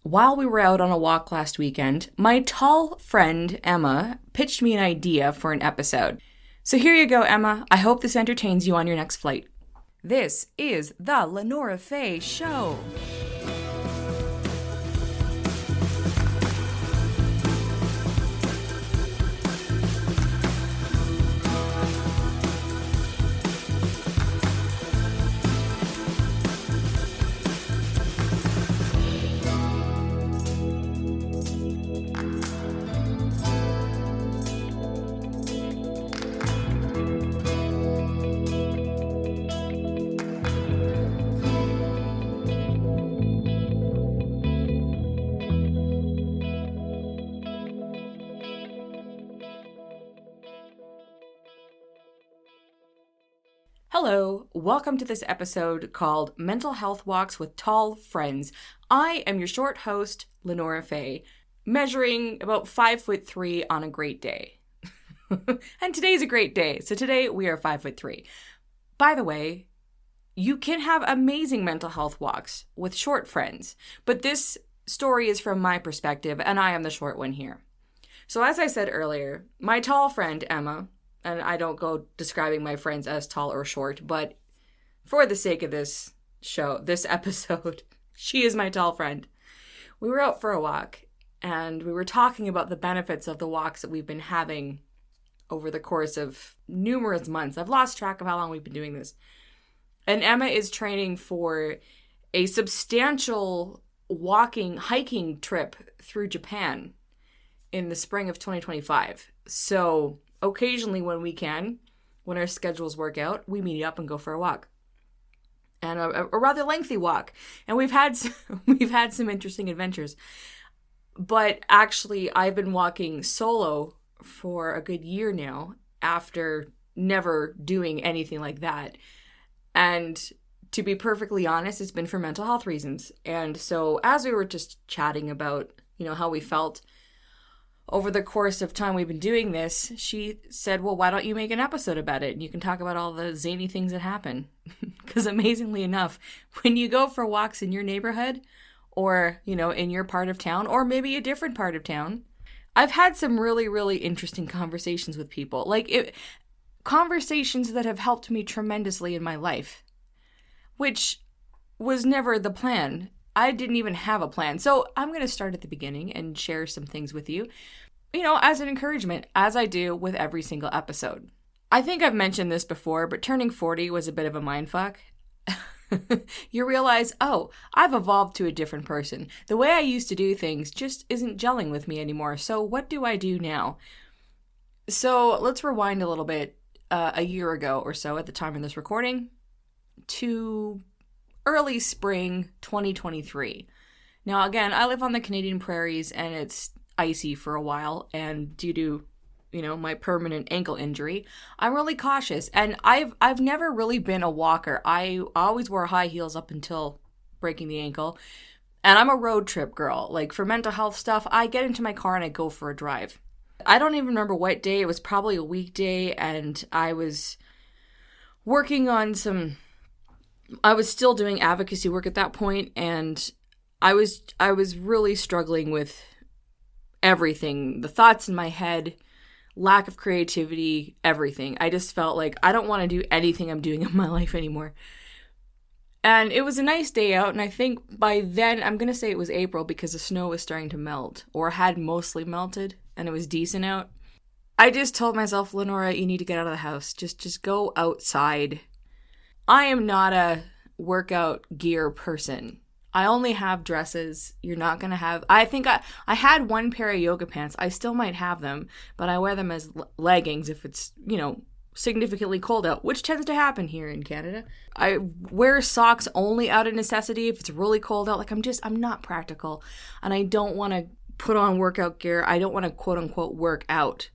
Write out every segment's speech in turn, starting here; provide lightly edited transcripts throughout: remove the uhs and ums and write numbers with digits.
While we were out on a walk last weekend, my tall friend Emma pitched me an idea for an episode. So here you go, Emma. I hope this entertains you on your next flight. This is the Lenora Faye Show. Hello, welcome to this episode called Mental Health Walks with Tall Friends. I am your short host, Lenora Faye, measuring about 5'3" on a great day. And today's a great day, so today we are 5'3". By the way, you can have amazing mental health walks with short friends, but this story is from my perspective, and I am the short one here. So as I said earlier, my tall friend, Emma, and I don't go describing my friends as tall or short, but for the sake of this show, this episode, she is my tall friend. We were out for a walk, and we were talking about the benefits of the walks that we've been having over the course of numerous months. I've lost track of how long we've been doing this. And Emma is training for a substantial hiking trip through Japan in the spring of 2025. So occasionally when our schedules work out, we meet up and go for a walk. And a rather lengthy walk. And we've had some interesting adventures. But actually, I've been walking solo for a good year now after never doing anything like that. And to be perfectly honest, it's been for mental health reasons. And so as we were just chatting about, how we felt over the course of time we've been doing this, she said, well, why don't you make an episode about it? And you can talk about all the zany things that happen. Because amazingly enough, when you go for walks in your neighborhood or, in your part of town or maybe a different part of town, I've had some really, really interesting conversations with people. Conversations that have helped me tremendously in my life, which was never the plan. I didn't even have a plan. So I'm going to start at the beginning and share some things with you, as an encouragement, as I do with every single episode. I think I've mentioned this before, but turning 40 was a bit of a mindfuck. You realize, I've evolved to a different person. The way I used to do things just isn't gelling with me anymore. So what do I do now? So let's rewind a little bit, a year ago or so at the time of this recording to early spring 2023. Now, again, I live on the Canadian prairies and it's icy for a while, and due to, my permanent ankle injury, I'm really cautious. And I've never really been a walker. I always wore high heels up until breaking the ankle. And I'm a road trip girl. For mental health stuff, I get into my car and I go for a drive. I don't even remember what day. It was probably a weekday, and I was working on I was still doing advocacy work at that point, and I was really struggling with everything. The thoughts in my head, lack of creativity, everything. I just felt like I don't want to do anything I'm doing in my life anymore. And it was a nice day out, and I think by then, I'm going to say it was April because the snow was starting to melt, or had mostly melted, and it was decent out. I just told myself, Lenora, you need to get out of the house. Just go outside. I am not a workout gear person. I only have dresses. You're not going to have... I think I had one pair of yoga pants. I still might have them, but I wear them as leggings if it's, significantly cold out, which tends to happen here in Canada. I wear socks only out of necessity if it's really cold out. I'm not practical, and I don't want to put on workout gear. I don't want to quote unquote work out.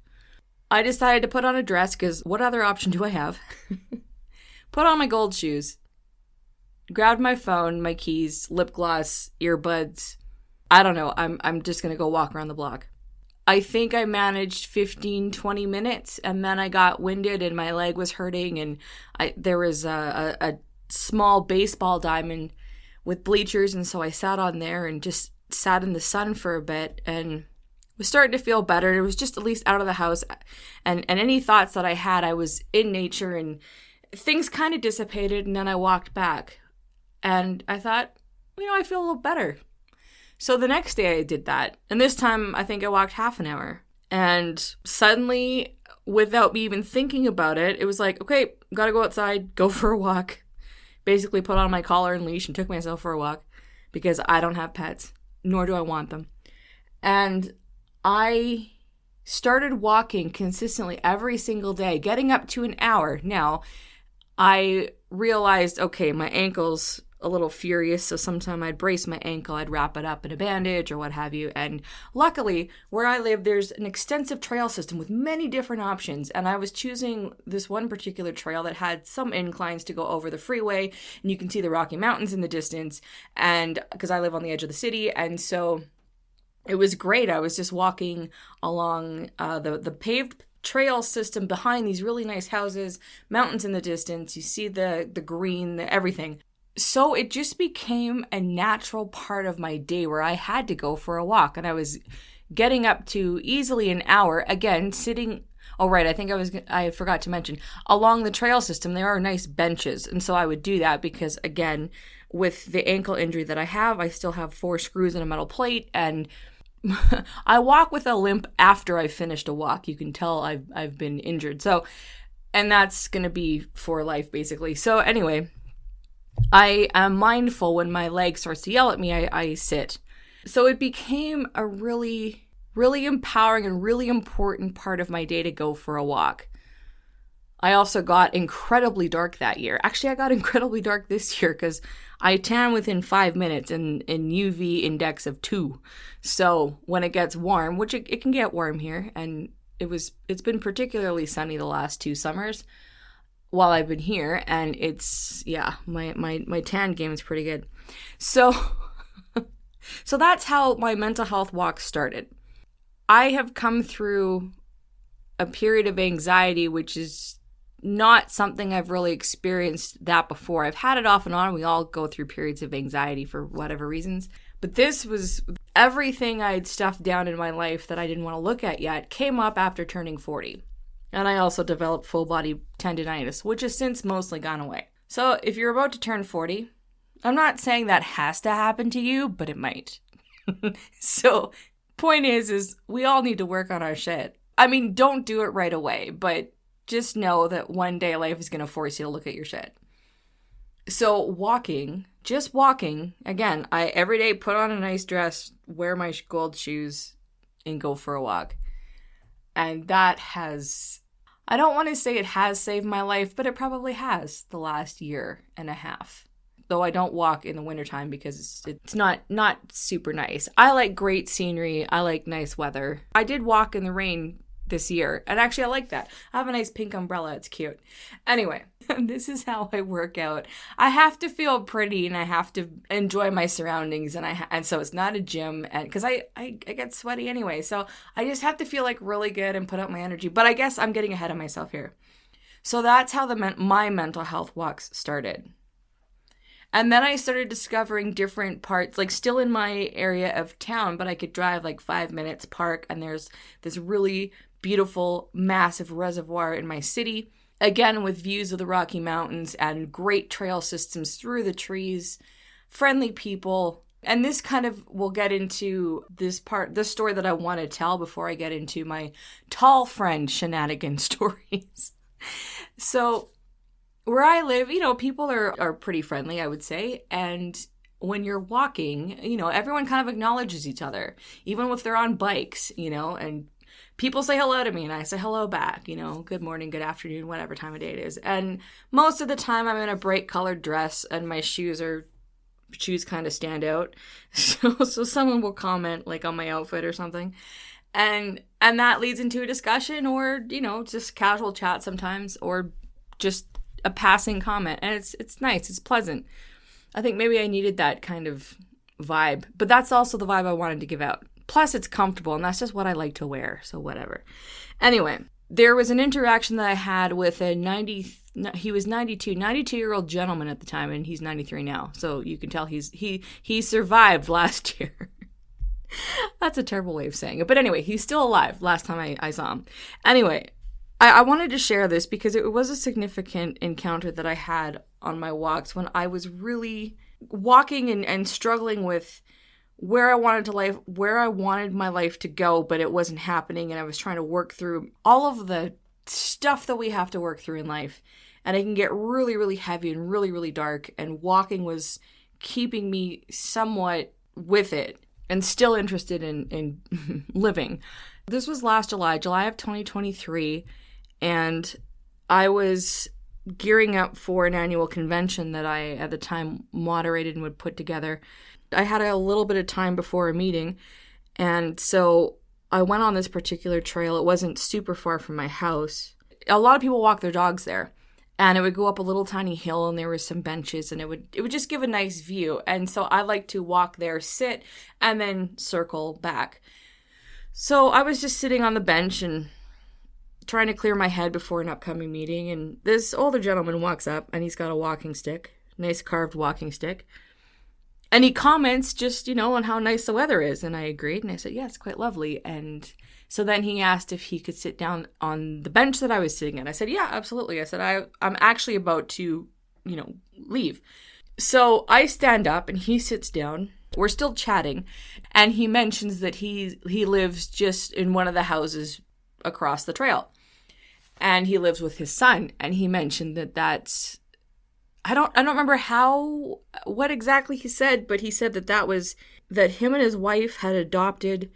I decided to put on a dress because what other option do I have? Put on my gold shoes, grabbed my phone, my keys, lip gloss, earbuds. I don't know. I'm just going to go walk around the block. I think I managed 15, 20 minutes, and then I got winded and my leg was hurting, and there was a small baseball diamond with bleachers, and so I sat on there and just sat in the sun for a bit and was starting to feel better. It was just at least out of the house, and any thoughts that I had, I was in nature, and things kind of dissipated, and then I walked back. And I thought, I feel a little better. So the next day I did that. And this time I think I walked half an hour. And suddenly, without me even thinking about it, it was like, okay, gotta go outside, go for a walk. Basically put on my collar and leash and took myself for a walk because I don't have pets, nor do I want them. And I started walking consistently every single day, getting up to an hour. Now, I realized, okay, my ankle's a little furious, so sometime I'd brace my ankle, I'd wrap it up in a bandage or what have you. And luckily, where I live, there's an extensive trail system with many different options. And I was choosing this one particular trail that had some inclines to go over the freeway, and you can see the Rocky Mountains in the distance. And because I live on the edge of the city, and so it was great. I was just walking along the paved trail system behind these really nice houses, mountains in the distance. You see the green, everything. So it just became a natural part of my day where I had to go for a walk, and I was getting up to easily an hour, again, sitting. Oh, right. I forgot to mention, along the trail system, there are nice benches. And so I would do that because, again, with the ankle injury that I have, I still have 4 screws and a metal plate, and I walk with a limp after I've finished a walk. You can tell I've been injured. So, and that's going to be for life, basically. So anyway, I am mindful when my leg starts to yell at me, I sit. So it became a really, really empowering and really important part of my day to go for a walk. I also got incredibly dark that year. Actually, I got incredibly dark this year because I tan within 5 minutes in UV index of 2. So when it gets warm, which it can get warm here, and it's been particularly sunny the last 2 summers while I've been here, and my tan game is pretty good. So so that's how my mental health walk started. I have come through a period of anxiety, which is not something I've really experienced that before. I've had it off and on. We all go through periods of anxiety for whatever reasons. But this was everything I'd stuffed down in my life that I didn't want to look at yet came up after turning 40. And I also developed full body tendinitis, which has since mostly gone away. So if you're about to turn 40, I'm not saying that has to happen to you, but it might. So point is we all need to work on our shit. I mean, don't do it right away, but just know that one day life is going to force you to look at your shit. So just walking, again, I every day put on a nice dress, wear my gold shoes, and go for a walk. And that I don't want to say it has saved my life, but it probably has the last year and a half. Though I don't walk in the wintertime because it's not super nice. I like great scenery. I like nice weather. I did walk in the rain this year, and actually I like that. I have a nice pink umbrella. It's cute. Anyway, this is how I work out. I have to feel pretty, and I have to enjoy my surroundings, and so it's not a gym, and because I get sweaty anyway, so I just have to feel like really good and put out my energy. But I guess I'm getting ahead of myself here. So that's how my mental health walks started. And then I started discovering different parts, like still in my area of town, but I could drive like 5 minutes, park, and there's this really beautiful, massive reservoir in my city, again with views of the Rocky Mountains and great trail systems through the trees, friendly people. And this kind of will get into this story that I want to tell before I get into my tall friend shenanigan stories. So where I live, people are pretty friendly, I would say. And when you're walking, everyone kind of acknowledges each other, even if they're on bikes, and people say hello to me and I say hello back, good morning, good afternoon, whatever time of day it is. And most of the time I'm in a bright colored dress and my shoes kind of stand out. So someone will comment like on my outfit or something. And that leads into a discussion or, just casual chat sometimes, or just a passing comment. And it's nice. It's pleasant. I think maybe I needed that kind of vibe, but that's also the vibe I wanted to give out. Plus it's comfortable, and that's just what I like to wear. So whatever. Anyway, there was an interaction that I had with he was 92-year-old gentleman at the time, and he's 93 now. So you can tell he survived last year. That's a terrible way of saying it. But anyway, he's still alive last time I saw him. Anyway, I wanted to share this because it was a significant encounter that I had on my walks when I was really walking and struggling with where I wanted my life to go, but it wasn't happening, and I was trying to work through all of the stuff that we have to work through in life. And it can get really, really heavy and really, really dark, and walking was keeping me somewhat with it and still interested in living. This was last July of 2023, and I was gearing up for an annual convention that I, at the time, moderated and would put together. I had a little bit of time before a meeting, and so I went on this particular trail. It wasn't super far from my house. A lot of people walk their dogs there, and it would go up a little tiny hill, and there were some benches, and it would just give a nice view. And so I like to walk there, sit, and then circle back. So I was just sitting on the bench and trying to clear my head before an upcoming meeting, and this older gentleman walks up, and he's got a walking stick, nice carved walking stick. And he comments just, on how nice the weather is. And I agreed. And I said, yeah, it's quite lovely. And so then he asked if he could sit down on the bench that I was sitting at. I said, yeah, absolutely. I said, I'm actually about to, leave. So I stand up and he sits down. We're still chatting. And he mentions that he lives just in one of the houses across the trail. And he lives with his son. And he mentioned that's... I don't remember what exactly he said, but he said that him and his wife had adopted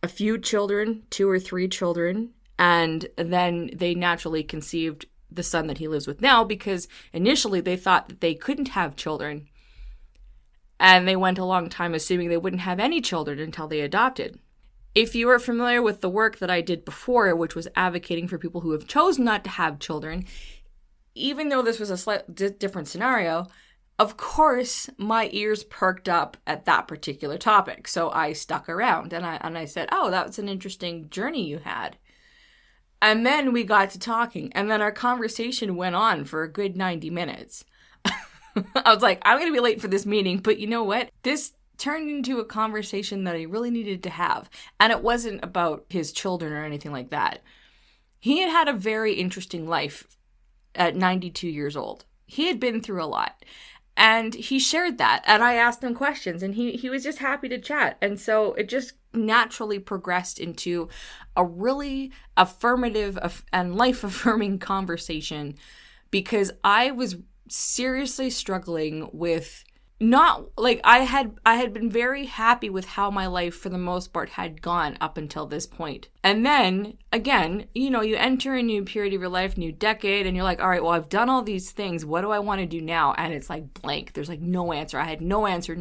a few children, 2 or 3 children, and then they naturally conceived the son that he lives with now, because initially they thought that they couldn't have children, and they went a long time assuming they wouldn't have any children until they adopted. If you are familiar with the work that I did before, which was advocating for people who have chosen not to have children, even though this was a slightly different scenario, of course, my ears perked up at that particular topic. So I stuck around and I said, oh, that was an interesting journey you had. And then we got to talking, and then our conversation went on for a good 90 minutes. I was like, I'm going to be late for this meeting, but you know what? This turned into a conversation that I really needed to have. And it wasn't about his children or anything like that. He had had a very interesting life at 92 years old. He had been through a lot, and he shared that, and I asked him questions, and he was just happy to chat. And so it just naturally progressed into a really affirmative and life-affirming conversation, because I was seriously struggling with I had been very happy with how my life for the most part had gone up until this point. And then again, you enter a new period of your life, new decade, and you're like, all right, well, I've done all these things. What do I want to do now? And it's like blank. There's like no answer. I had no answer.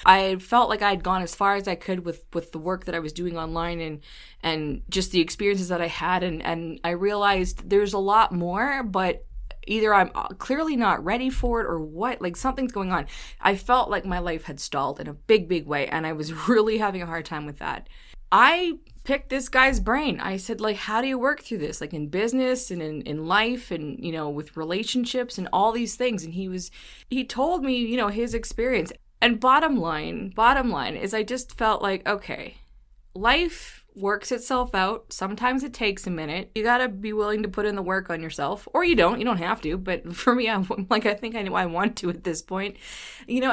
I felt like I had gone as far as I could with the work that I was doing online and just the experiences that I had. And I realized there's a lot more, but either I'm clearly not ready for it or what, like something's going on. I felt like my life had stalled in a big, big way, and I was really having a hard time with that. I picked this guy's brain. I said, like, how do you work through this? Like in business and in life and, with relationships and all these things. And he told me, his experience. And bottom line is I just felt like, okay, life works itself out. Sometimes it takes a minute. You gotta be willing to put in the work on yourself, or you don't have to. But for me, I think I know I want to at this point, and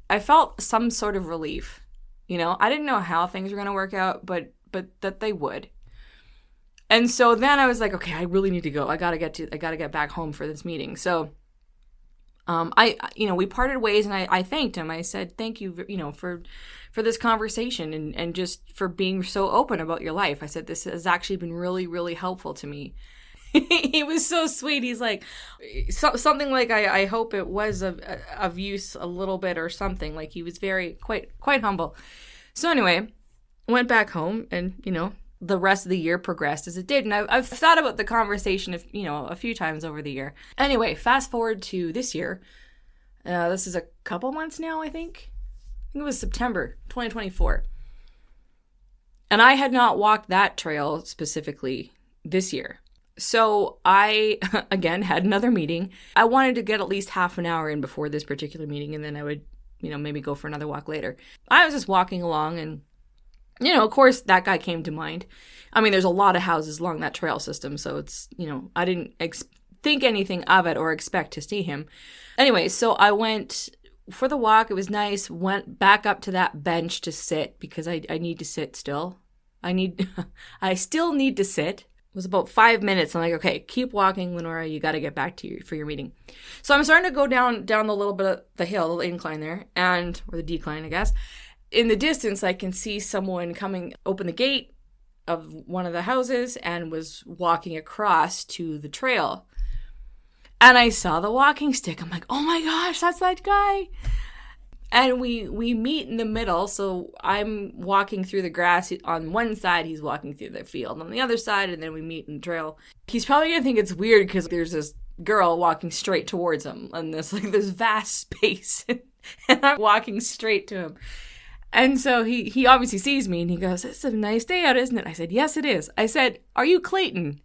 I felt some sort of relief. I didn't know how things were going to work out, but that they would. And so then I was like, okay, I really need to go. I gotta get back home for this meeting. So we parted ways, and I thanked him. I said, thank you, for this conversation and just for being so open about your life. I said, this has actually been really, really helpful to me. He was so sweet. He's like, something like, I hope it was of use a little bit or something. Like he was quite humble. So anyway, went back home, and, the rest of the year progressed as it did. And I've thought about the conversation, a few times over the year. Anyway, fast forward to this year. This is a couple months now, I think. I think it was September 2024. And I had not walked that trail specifically this year. So I, again, had another meeting. I wanted to get at least half an hour in before this particular meeting, and then I would, maybe go for another walk later. I was just walking along, and Of course, that guy came to mind. I mean, there's a lot of houses along that trail system, so it's, I didn't think anything of it or expect to see him. Anyway, so I went for the walk. It was nice. Went back up to that bench to sit because I need to sit still. I still need to sit. It was about 5 minutes. I'm like, okay, keep walking, Lenora. You got to get back to for your meeting. So I'm starting to go down the little bit of the hill, the incline there, or the decline, I guess. In the distance, I can see someone open the gate of one of the houses and was walking across to the trail. And I saw the walking stick. I'm like, oh my gosh, that's that guy. And we meet in the middle. So I'm walking through the grass on one side. He's walking through the field on the other side. And then we meet in the trail. He's probably going to think it's weird because there's this girl walking straight towards him on this vast space. And I'm walking straight to him. And so he obviously sees me and he goes, it's a nice day out, isn't it? I said, yes, it is. I said, are you Clayton?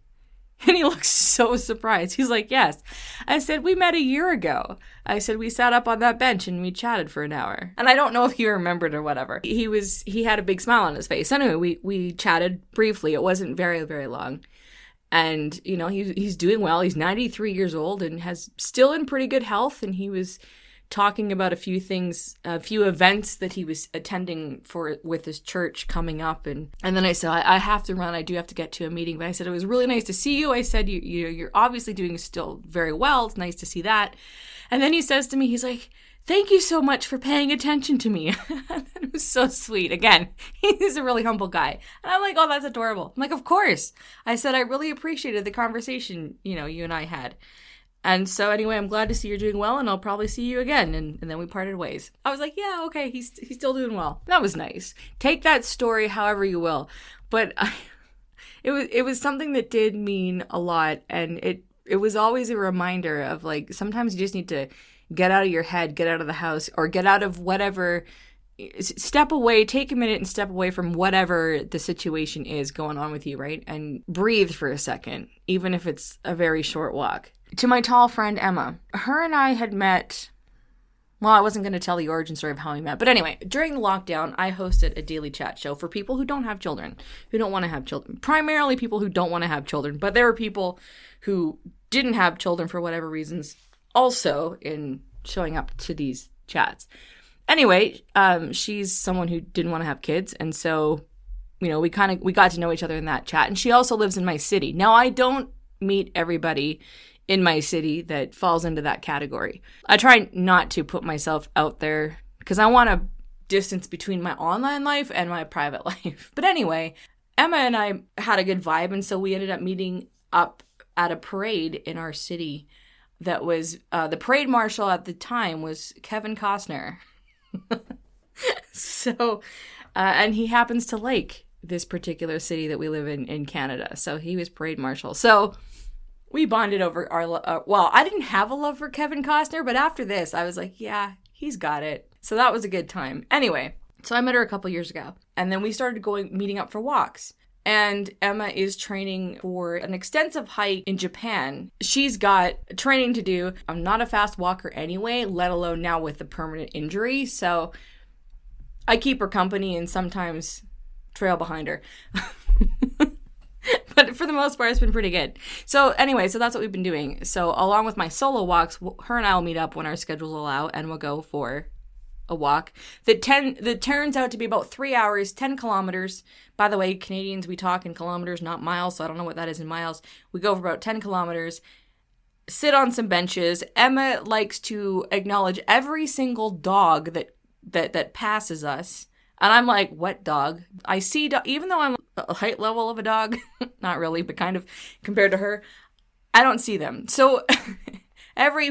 And he looks so surprised. He's like, yes. I said, we met a year ago. I said, we sat up on that bench and we chatted for an hour. And I don't know if he remembered or whatever. He had a big smile on his face. Anyway, we chatted briefly. It wasn't very, very long. And, he's doing well. He's 93 years old and still in pretty good health. And he was talking about a few events that he was attending with his church coming up. And then I said, I have to run. I do have to get to a meeting. But I said, it was really nice to see you. I said, you're obviously doing still very well. It's nice to see that. And then he says to me, he's like, thank you so much for paying attention to me. It was so sweet. Again, he's a really humble guy. And I'm like, oh, that's adorable. I'm like, of course. I said, I really appreciated the conversation, you and I had. And so anyway, I'm glad to see you're doing well, and I'll probably see you again. And then we parted ways. I was like, yeah, okay, he's still doing well. That was nice. Take that story however you will. But it was something that did mean a lot. And it was always a reminder of sometimes you just need to get out of your head, get out of the house, or get out of whatever, step away, take a minute and step away from whatever the situation is going on with you, right? And breathe for a second, even if it's a very short walk. To my tall friend, Emma. Her and I had met, well, I wasn't going to tell the origin story of how we met. But anyway, during the lockdown, I hosted a daily chat show for people who don't have children, who don't want to have children. Primarily people who don't want to have children. But there were people who didn't have children for whatever reasons also in showing up to these chats. Anyway, she's someone who didn't want to have kids. And so, we got to know each other in that chat. And she also lives in my city. Now, I don't meet everybody in my city that falls into that category. I try not to put myself out there because I want a distance between my online life and my private life. But anyway, Emma and I had a good vibe, and so we ended up meeting up at a parade in our city that was, the parade marshal at the time was Kevin Costner. So, and he happens to like this particular city that we live in Canada. So he was parade marshal. So we bonded over our, I didn't have a love for Kevin Costner, but after this, I was like, yeah, he's got it. So that was a good time. Anyway, so I met her a couple years ago, and then we started meeting up for walks. And Emma is training for an extensive hike in Japan. She's got training to do. I'm not a fast walker anyway, let alone now with a permanent injury. So I keep her company and sometimes trail behind her. But for the most part, it's been pretty good. So anyway, so that's what we've been doing. So along with my solo walks, her and I will meet up when our schedules allow, and we'll go for a walk that turns out to be about 3 hours, 10 kilometers. By the way, Canadians, we talk in kilometers, not miles, so I don't know what that is in miles. We go for about 10 kilometers, sit on some benches. Emma likes to acknowledge every single dog that passes us. And I'm like, what dog? I see, even though I'm a height level of a dog, not really, but kind of compared to her, I don't see them. So every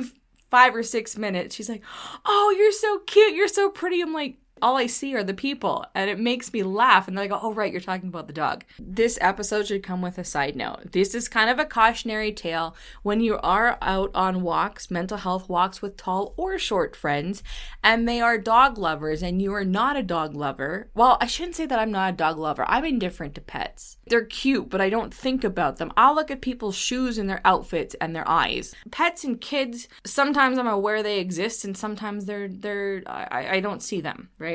5 or 6 minutes, she's like, oh, you're so cute. You're so pretty. I'm like, all I see are the people, and it makes me laugh. And they're like, oh, right, you're talking about the dog. This episode should come with a side note. This is kind of a cautionary tale when you are out on walks, mental health walks with tall or short friends, and they are dog lovers, and you are not a dog lover. Well, I shouldn't say that I'm not a dog lover. I'm indifferent to pets. They're cute, but I don't think about them. I'll look at people's shoes and their outfits and their eyes. Pets and kids, sometimes I'm aware they exist, and sometimes I don't see them, right?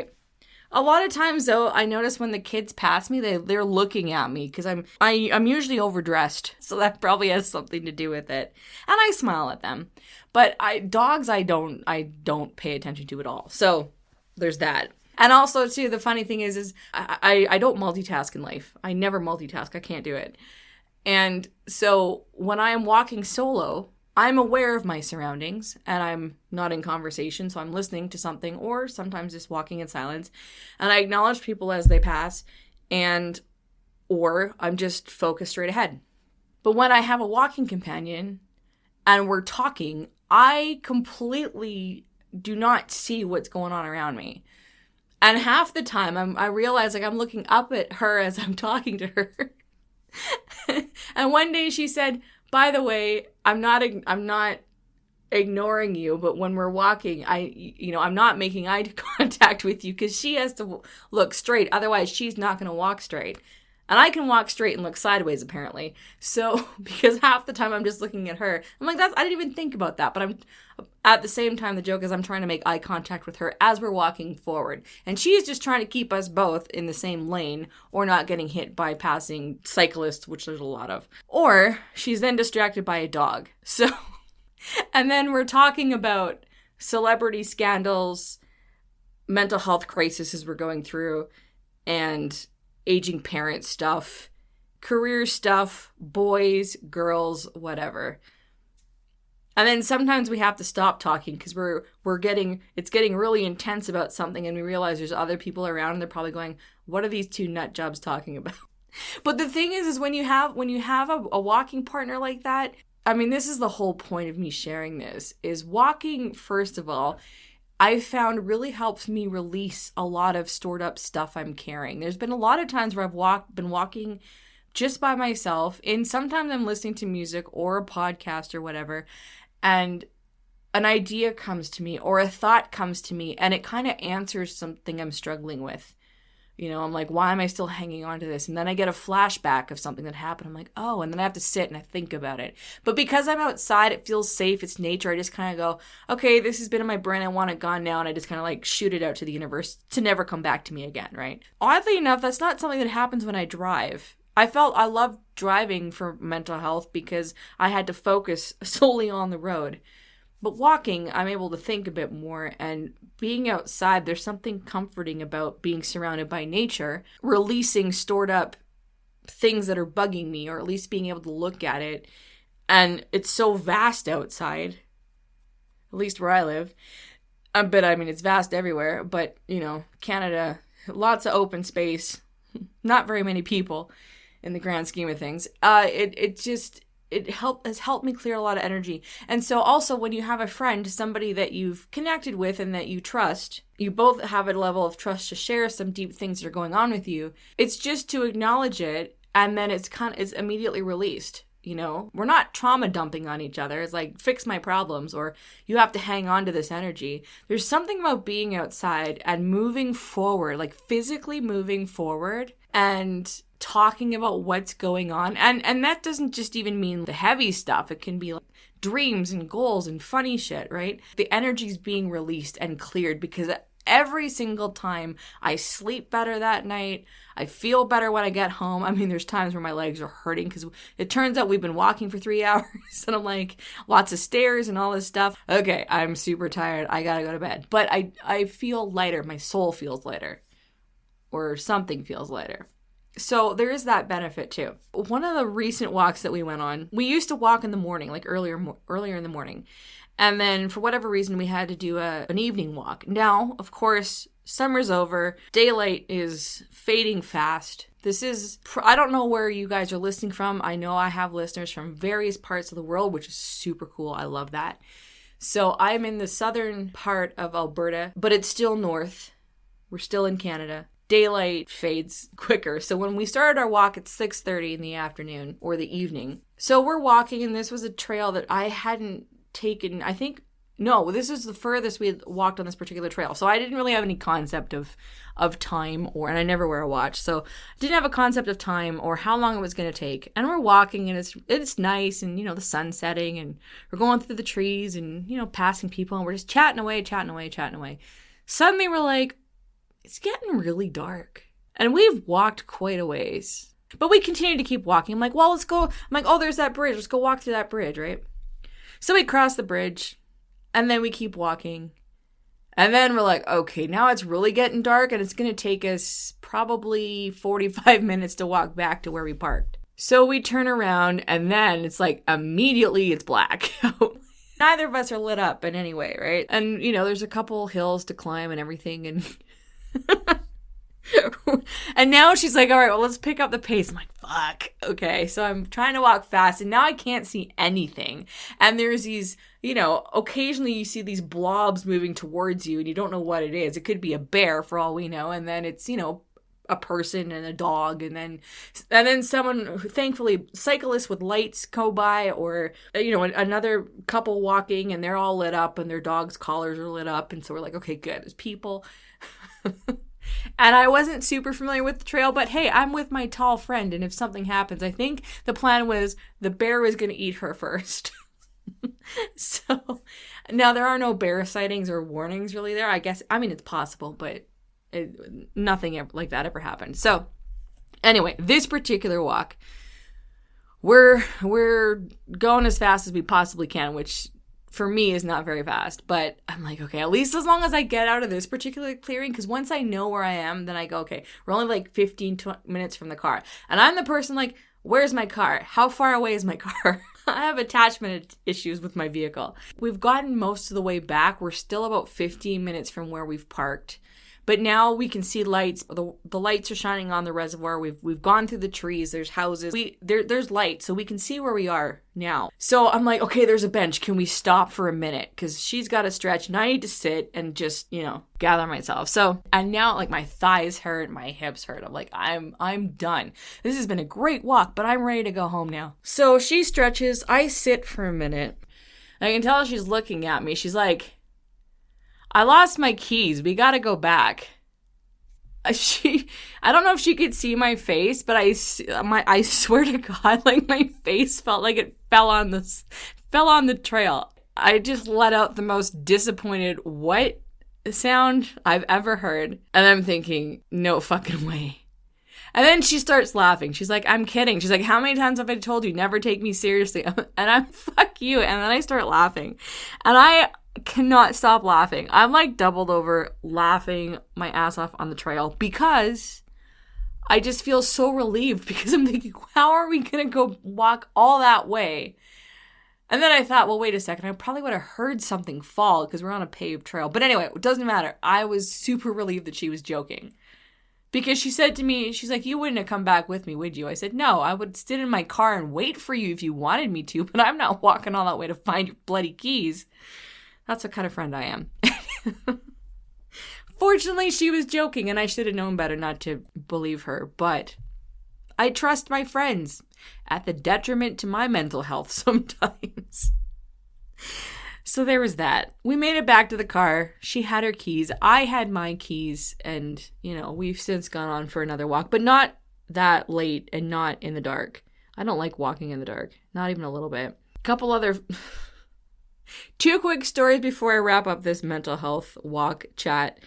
A lot of times, though, I notice when the kids pass me, they're looking at me because I'm usually overdressed, so that probably has something to do with it. And I smile at them, but dogs I don't pay attention to at all. So there's that. And also, too, the funny thing is I don't multitask in life. I never multitask. I can't do it. And so when I am walking solo, I'm aware of my surroundings and I'm not in conversation, so I'm listening to something or sometimes just walking in silence. And I acknowledge people as they pass or I'm just focused straight ahead. But when I have a walking companion and we're talking, I completely do not see what's going on around me. And half the time I realize like I'm looking up at her as I'm talking to her. And one day she said, by the way, I'm not ignoring you, but when we're walking, I'm not making eye contact with you because she has to look straight. Otherwise, she's not going to walk straight. And I can walk straight and look sideways, apparently. So, because half the time I'm just looking at her. I'm like, I didn't even think about that. But I'm at the same time, the joke is I'm trying to make eye contact with her as we're walking forward. And she's just trying to keep us both in the same lane or not getting hit by passing cyclists, which there's a lot of. Or she's then distracted by a dog. So, and then we're talking about celebrity scandals, mental health crises we're going through, and aging parent stuff, career stuff, boys, girls, whatever. And then sometimes we have to stop talking because it's getting really intense about something and we realize there's other people around and they're probably going, what are these two nut jobs talking about? But the thing is when you have a walking partner like that, I mean, this is the whole point of me sharing this, is walking, first of all, I've found really helps me release a lot of stored up stuff I'm carrying. There's been a lot of times where I've been walking just by myself, and sometimes I'm listening to music or a podcast or whatever, and an idea comes to me or a thought comes to me, and it kind of answers something I'm struggling with. You know, I'm like, why am I still hanging on to this? And then I get a flashback of something that happened. I'm like, oh, and then I have to sit and I think about it. But because I'm outside, it feels safe. It's nature. I just kind of go, okay, this has been in my brain. I want it gone now. And I just kind of like shoot it out to the universe to never come back to me again, right? Oddly enough, that's not something that happens when I drive. I love driving for mental health because I had to focus solely on the road. But walking, I'm able to think a bit more, and being outside, there's something comforting about being surrounded by nature, releasing stored up things that are bugging me, or at least being able to look at it. And it's so vast outside, at least where I live. But I mean, it's vast everywhere, but you know, Canada, lots of open space, not very many people in the grand scheme of things. It has helped me clear a lot of energy. And so also when you have a friend, somebody that you've connected with and that you trust, you both have a level of trust to share some deep things that are going on with you. It's just to acknowledge it, and then it's immediately released. You know, we're not trauma dumping on each other. It's like, fix my problems, or you have to hang on to this energy. There's something about being outside and moving forward, like physically moving forward and talking about what's going on. And that doesn't just even mean the heavy stuff. It can be like dreams and goals and funny shit, right? The energy's being released and cleared because every single time I sleep better that night, I feel better when I get home. I mean, there's times where my legs are hurting because it turns out we've been walking for 3 hours and I'm like, lots of stairs and all this stuff. Okay, I'm super tired. I gotta go to bed. But I feel lighter. My soul feels lighter, or something feels lighter. So there is that benefit too. One of the recent walks that we went on, we used to walk in the morning, like earlier in the morning. And then for whatever reason, we had to do an evening walk. Now, of course, summer's over. Daylight is fading fast. I don't know where you guys are listening from. I know I have listeners from various parts of the world, which is super cool. I love that. So I'm in the southern part of Alberta, but it's still north. We're still in Canada. Daylight fades quicker. So when we started our walk at 6:30 in the afternoon or the evening. So we're walking, and this was a trail that I hadn't taken, this is the furthest we had walked on this particular trail. So I didn't really have any concept of time, and I never wear a watch. So I didn't have a concept of time or how long it was going to take. And we're walking, and it's nice, and the sun's setting, and we're going through the trees and passing people, and we're just chatting away. Suddenly we're like, it's getting really dark. And we've walked quite a ways. But we continue to keep walking. I'm like, well, let's go. I'm like, oh, there's that bridge. Let's go walk through that bridge, right? So we cross the bridge, and then we keep walking. And then we're like, okay, now it's really getting dark, and it's going to take us probably 45 minutes to walk back to where we parked. So we turn around, and then it's like immediately it's black. Neither of us are lit up in any way, right? And, there's a couple hills to climb and everything, and... And now she's like, all right, well, let's pick up the pace. I'm like, fuck. Okay. So I'm trying to walk fast and now I can't see anything. And there's these, occasionally you see these blobs moving towards you and you don't know what it is. It could be a bear for all we know. And then it's, a person and a dog. And then someone, thankfully, cyclists with lights go by, or, another couple walking and they're all lit up and their dog's collars are lit up. And so we're like, okay, good. There's people. And I wasn't super familiar with the trail, but hey, I'm with my tall friend, and if something happens, I think the plan was the bear was going to eat her first. So, now there are no bear sightings or warnings really there. It's possible, but nothing like that ever happened. So, anyway, this particular walk, we're going as fast as we possibly can, which... for me is not very fast, but I'm like, okay, at least as long as I get out of this particular clearing, because once I know where I am, then I go, okay, we're only like 15 minutes from the car. And I'm the person like, where's my car? How far away is my car? I have attachment issues with my vehicle. We've gotten most of the way back. We're still about 15 minutes from where we've parked. But now we can see lights. The lights are shining on the reservoir. We've gone through the trees. There's houses. There's light, so we can see where we are now. So I'm like, okay, there's a bench. Can we stop for a minute? Because she's got to stretch, and I need to sit and just, gather myself. So, and now like my thighs hurt, my hips hurt. I'm like, I'm done. This has been a great walk, but I'm ready to go home now. So she stretches. I sit for a minute. I can tell she's looking at me. She's like, I lost my keys. We gotta go back. I don't know if she could see my face, but I swear to God, like my face felt like it fell on the trail. I just let out the most disappointed what sound I've ever heard. And I'm thinking, no fucking way. And then she starts laughing. She's like, I'm kidding. She's like, how many times have I told you never take me seriously? And I'm, fuck you. And then I start laughing. And I cannot stop laughing. I'm like doubled over laughing my ass off on the trail because I just feel so relieved because I'm thinking, how are we going to go walk all that way? And then I thought, well, wait a second. I probably would have heard something fall because we're on a paved trail. But anyway, it doesn't matter. I was super relieved that she was joking. Because she said to me, she's like, you wouldn't have come back with me, would you? I said, no, I would sit in my car and wait for you if you wanted me to, but I'm not walking all that way to find your bloody keys. That's what kind of friend I am. Fortunately, she was joking, and I should have known better not to believe her, but I trust my friends at the detriment to my mental health sometimes. So there was that. We made it back to the car. She had her keys. I had my keys, and, we've since gone on for another walk, but not that late and not in the dark. I don't like walking in the dark, not even a little bit. Couple other... Two quick stories before I wrap up this mental health walk chat,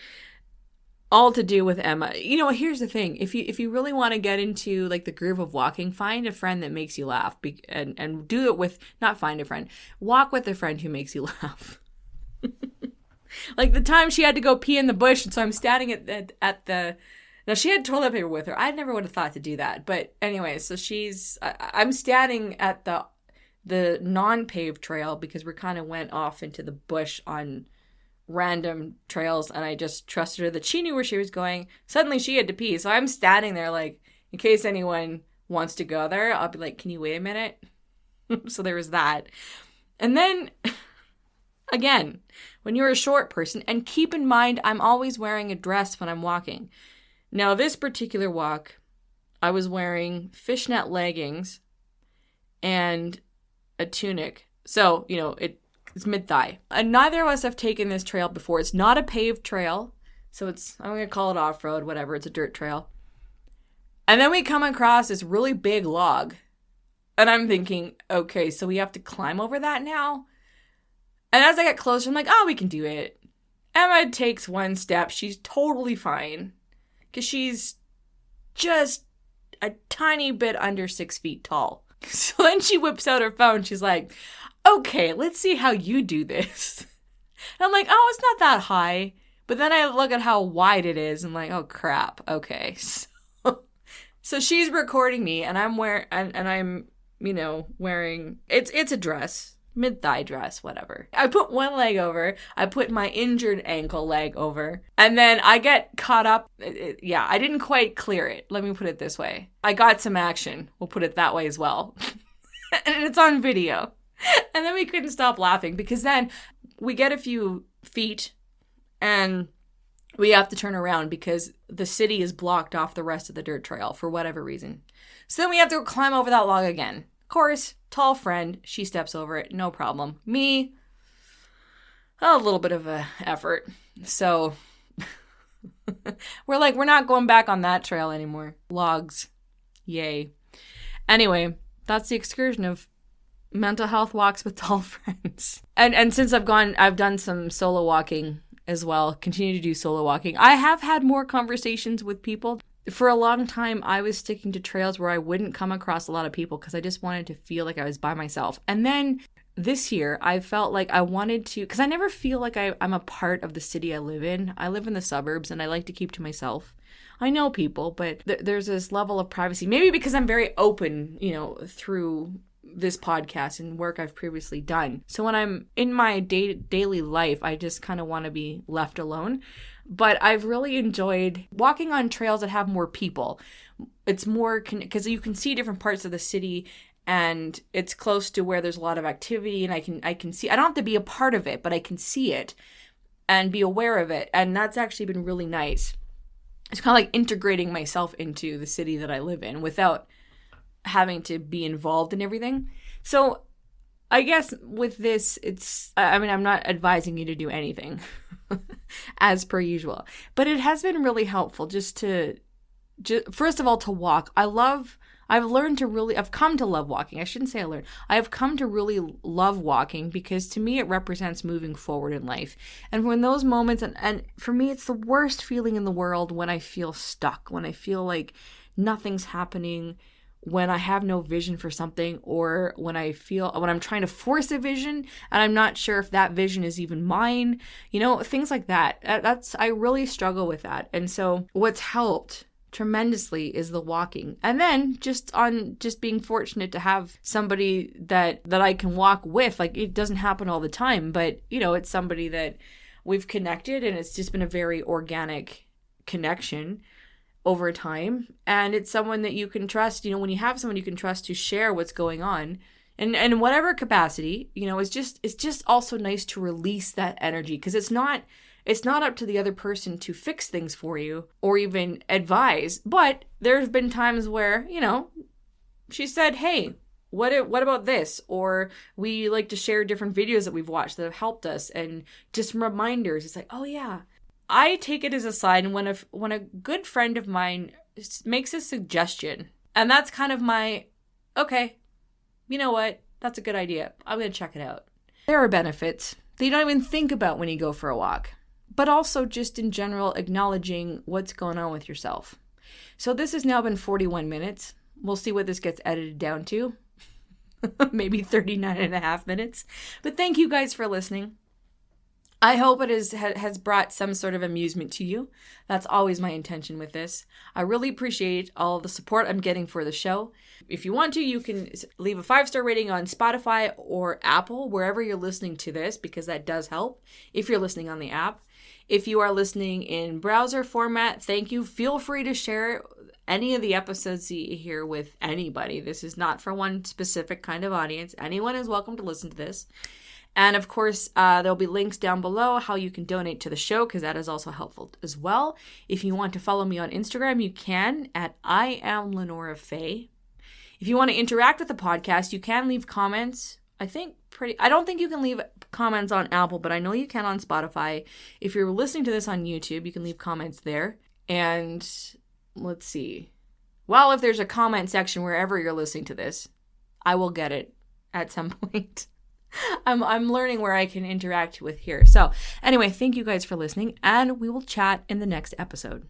all to do with Emma. Here's the thing. If you really want to get into like the groove of walking, find a friend that makes you laugh and do it with, not find a friend, walk with a friend who makes you laugh. Like the time she had to go pee in the bush, and so I'm standing at the, now she had toilet paper with her. I never would have thought to do that. But anyway, so I'm standing at the non-paved trail because we kind of went off into the bush on random trails, and I just trusted her that she knew where she was going. Suddenly she had to pee, so I'm standing there like, in case anyone wants to go there, I'll be like, can you wait a minute? So there was that. And then, again, when you're a short person, and keep in mind, I'm always wearing a dress when I'm walking. Now, this particular walk, I was wearing fishnet leggings and a tunic. So, it's mid-thigh. And neither of us have taken this trail before. It's not a paved trail. So I'm going to call it off-road, whatever. It's a dirt trail. And then we come across this really big log. And I'm thinking, okay, so we have to climb over that now? And as I get closer, I'm like, oh, we can do it. Emma takes one step. She's totally fine because she's just a tiny bit under 6 feet tall. So then she whips out her phone. She's like, okay, let's see how you do this. And I'm like, oh, it's not that high. But then I look at how wide it is. I'm like, oh crap. Okay. So she's recording me and I'm wearing, it's a dress, mid-thigh dress, whatever. I put one leg over. I put my injured ankle leg over. And then I get caught up. I didn't quite clear it. Let me put it this way. I got some action. We'll put it that way as well. And it's on video. And then we couldn't stop laughing because then we get a few feet and we have to turn around because the city is blocked off the rest of the dirt trail for whatever reason. So then we have to climb over that log again. Of course, tall friend, she steps over it, no problem. Me, a little bit of a effort. So we're not going back on that trail anymore. Logs, yay. Anyway, that's the excursion of mental health walks with tall friends. And since I've done some solo walking as well, continue to do solo walking. I have had more conversations with people. For a long time, I was sticking to trails where I wouldn't come across a lot of people because I just wanted to feel like I was by myself. And then this year, I felt like I wanted to, because I never feel like I'm a part of the city I live in. I live in the suburbs and I like to keep to myself. I know people, but there's this level of privacy. Maybe because I'm very open, through this podcast and work I've previously done. So when I'm in my daily life, I just kind of want to be left alone. But I've really enjoyed walking on trails that have more people. It's more because you can see different parts of the city and it's close to where there's a lot of activity and I can see, I don't have to be a part of it, but I can see it and be aware of it. And that's actually been really nice. It's kind of like integrating myself into the city that I live in without having to be involved in everything. So I guess with this, I'm not advising you to do anything as per usual, but it has been really helpful just first of all, to walk. I've come to love walking. I shouldn't say I learned. I have come to really love walking because to me, it represents moving forward in life. And when those moments, and for me, it's the worst feeling in the world when I feel stuck, when I feel like nothing's happening, when I have no vision for something, or when I'm trying to force a vision and I'm not sure if that vision is even mine, things like that. I really struggle with that. And so what's helped tremendously is the walking. And then just being fortunate to have somebody that I can walk with. Like, it doesn't happen all the time, but it's somebody that we've connected and it's just been a very organic connection over time. And it's someone that you can trust, when you have someone you can trust to share what's going on and in whatever capacity, it's just also nice to release that energy because it's not up to the other person to fix things for you or even advise. But there's been times where, she said, hey, what about this? Or we like to share different videos that we've watched that have helped us and just reminders. It's like, oh yeah. I take it as a sign when a good friend of mine makes a suggestion, and that's kind of my, okay, you know what? That's a good idea. I'm going to check it out. There are benefits that you don't even think about when you go for a walk, but also just in general acknowledging what's going on with yourself. So this has now been 41 minutes. We'll see what this gets edited down to. Maybe 39 and a half minutes. But thank you guys for listening. I hope it has brought some sort of amusement to you. That's always my intention with this. I really appreciate all the support I'm getting for the show. If you want to, you can leave a 5-star rating on Spotify or Apple, wherever you're listening to this, because that does help if you're listening on the app. If you are listening in browser format, thank you. Feel free to share any of the episodes you hear with anybody. This is not for one specific kind of audience. Anyone is welcome to listen to this. And of course, there'll be links down below how you can donate to the show because that is also helpful as well. If you want to follow me on Instagram, you can at I am Lenora Faye. If you want to interact with the podcast, you can leave comments. I don't think you can leave comments on Apple, but I know you can on Spotify. If you're listening to this on YouTube, you can leave comments there. And let's see. Well, if there's a comment section wherever you're listening to this, I will get it at some point. I'm learning where I can interact with here. So anyway, thank you guys for listening, and we will chat in the next episode.